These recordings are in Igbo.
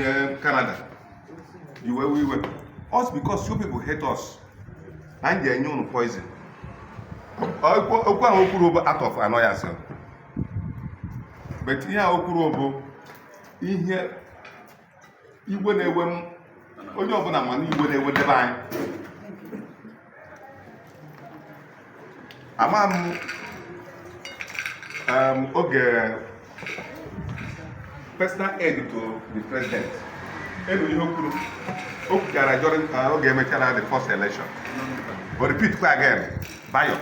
onye Canada. You were. Us because you people hate us. And they are poison. Okwu out of annoyance. But ihe okwu bụ ihe Igbo na-ewe m onye ọbụla ma na Igbo na-ewe debe anyị. Ama m oge personal aid to the president. Elu ihe okwuru gara during oge emechara the first election. But repeat kwa again. Bayo.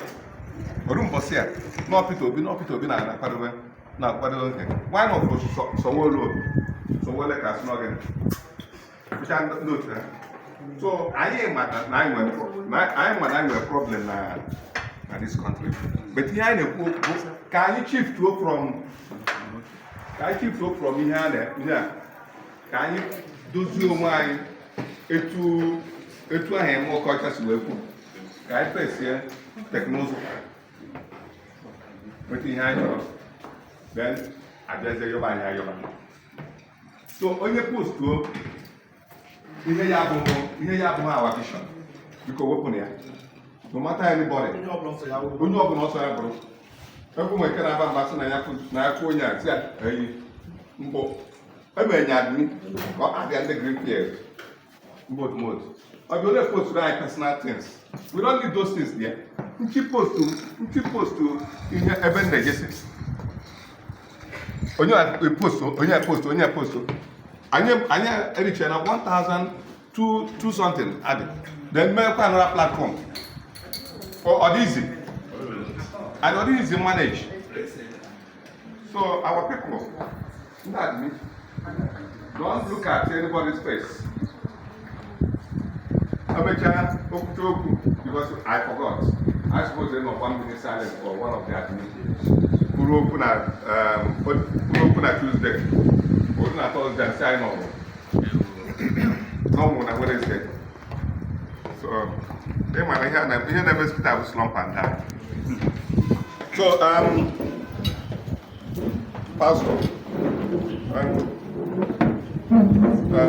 Orumbosi a no Peter Obi na-akwadobe nke. Why not Sowolu ka sno again? Which I note. So anyị ma na anyị nwere problem na this country. But here na-ekwu ka anyị shift from ihe a ka anyị dozie onwe anyị etu ahụ eme ọkọchị si wee kwu ka anyị fesie teknụzụ nweta ihe anyị chọrọ then abịazie yọba anyị ayọba. So onye postuo ihe ya abụghị our vision biko wepụ ya no matter anybody onye ọbụla ọsọ ya bụrụ ebe nwe nke na-aba mba sị na ya kwụ onye a si eyi mbụ emenye admin ka ọ abịa ndị green field mode ọ bụ onye post anyị personal things. We don't need those things there. Nchi post ihe ebe na-ejesi onye post anyị eriche na 1,002 something added. Then make another platform or easy and easy manage. So our people don't look at anybody's face. Because I forgot. I suppose they're not 1 minute silent for one of the admins. Who open at Tuesday, open at Thursday and sign on. No one, what is it? So, they might never spit out slump and that. So, Pastor,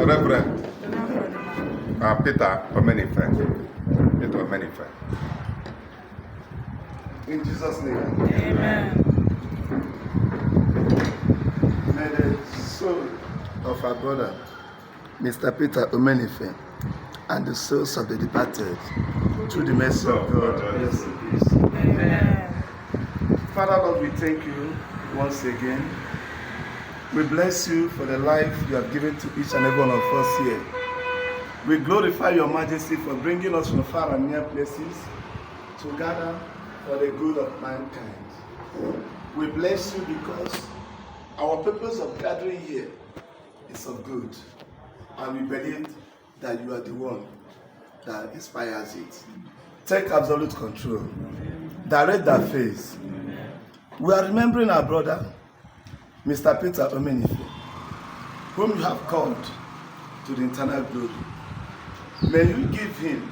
Reverend Peter Omenife. In Jesus' name. Amen. May the soul of our brother, Mr. Peter Omenife, and the souls of the departed, through the mercy of God, rest in peace. Amen. Father, Lord, we thank you once again. We bless you for the life you have given to each and every one of us here. We glorify your majesty for bringing us from far and near places to gather for the good of mankind. We bless you because our purpose of gathering here is of good. And we believe that you are the one that inspires it. Take absolute control. Direct their face. We are remembering our brother, Mr. Peter Omenife, whom you have called to the eternal glory. May you give him,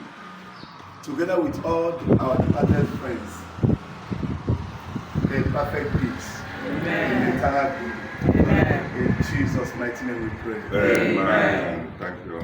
together with all our departed friends, a perfect peace. Amen. In the eternal glory. Amen. In Jesus' mighty name we pray. Amen. Thank you.